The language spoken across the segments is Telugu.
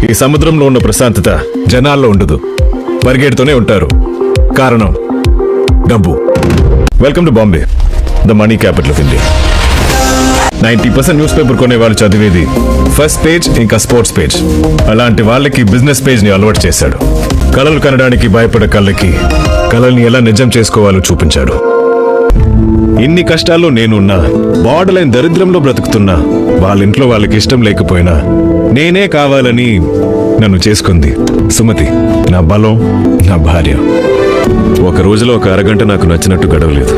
ఈ సముద్రంలో ఉన్న ప్రశాంతత జనాల్లో ఉండదు, పరిగెడుతూనే ఉంటారు. కారణం డబ్బు. Welcome to Bombay, the money capital of India. 90% news paper కొనే వాళ్ళు చదివేది ఫస్ట్ పేజ్, ఇంకా స్పోర్ట్స్ పేజ్. అలాంటి వాళ్ళకి బిజినెస్ పేజ్ ని అలవాటు చేశాడు. కళలు కనడానికి భయపడే కళ్ళకి కళల్ని ఎలా నిజం చేసుకోవాలో చూపించాడు. ఇన్ని కష్టాల్లో నేనున్నా, బార్డర్ లైన్ దరిద్రంలో బ్రతుకుతున్నా, వాళ్ళ ఇంట్లో వాళ్ళకి ఇష్టం లేకపోయినా నేనే కావాలని నన్ను చేసుకుంది సుమతి, నా బలం, నా భార్య. ఒక రోజులో ఒక అరగంట నాకు నచ్చినట్టు గడవలేదు.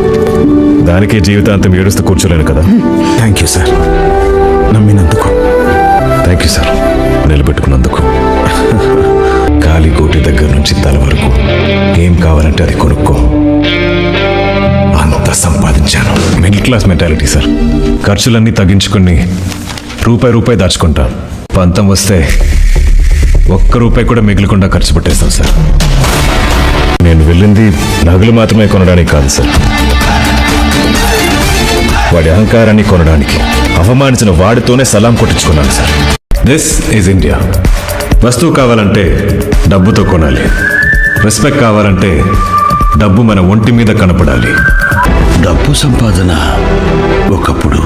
దానికే జీవితాంతం ఏడుస్తూ కూర్చోలేను కదా. థ్యాంక్ యూ సార్, నమ్మినందుకు. థ్యాంక్ యూ సార్, నిలబెట్టుకున్నందుకు. ఖాళీ కోటి దగ్గర నుంచి తల వరకు ఏం కావాలంటే అది కొనుక్కో. అంత సంపాదించాను. Middle class mentality sir. ఖర్చులన్నీ తగ్గించుకుని రూపాయి దాచుకుంటా. పంతం వస్తే ఒక్క రూపాయి కూడా మిగిలకుండా ఖర్చు పెట్టేస్తాం సార్. నేను వెళ్ళింది నగలు మాత్రమే కొనడానికి కాదు సార్, వాడి అహంకారాన్ని కొనడానికి. అవమానించిన వాడితోనే సలాం కొట్టించుకున్నాను సార్. This is India. వస్తువు కావాలంటే డబ్బుతో కొనాలి. రెస్పెక్ట్ కావాలంటే డబ్బు మన ఒంటి మీద కనపడాలి. డబ్బు సంపాదన ఒకప్పుడు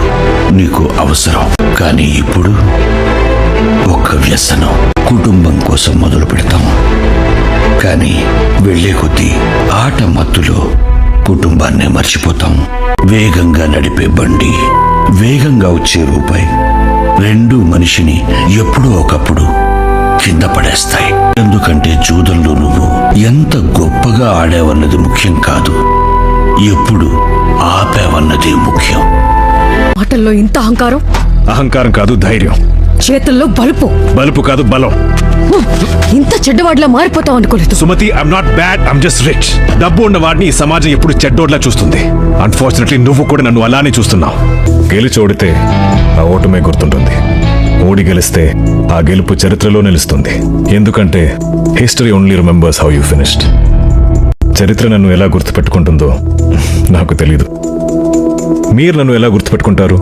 నీకు అవసరం, కానీ ఇప్పుడు ఒక వ్యసనం. కుటుంబం కోసం మొదలు పెడతాం, కానీ వెళ్ళే కొద్దీ ఆట మత్తులో కుటుంబాన్నే మర్చిపోతాం. వేగంగా నడిపే బండి, వేగంగా వచ్చే రూపాయి, రెండు మనిషిని ఎప్పుడో ఒకప్పుడు కింద పడేస్తాయి. ఎందుకంటే జూదంలో నువ్వు ఎంత గొప్పగా ఆడావన్నది ముఖ్యం కాదు, ఎప్పుడు ఆపావన్నదే ముఖ్యం. మాటల్లో ఇంత అహంకారం. అహంకారం కాదు, ధైర్యం. చేతుల్లో బలుపు. బలుపు కాదు, బలం. ఇంత చెడ్డవాడిలా మారిపోతావు అనుకోలేదు. Sumathi, I'm not bad, I'm just rich. డబ్బు ఉన్న వాడిని ఈ సమాజం ఎప్పుడు చెడ్డోడ్లా చూస్తుంది. అన్ఫార్చునేట్లీ నువ్వు కూడా నన్ను అలానే చూస్తున్నావు. గెలిచి ఓడితే ఆ ఓటమే గుర్తుంటుంది, ఓడి గెలిస్తే ఆ గెలుపు చరిత్రలో నిలుస్తుంది. ఎందుకంటే history only remembers how you finished. చరిత్ర నన్ను ఎలా గుర్తుపెట్టుకుంటుందో నాకు తెలీదు. మీరు నన్ను ఎలా గుర్తుపెట్టుకుంటారు?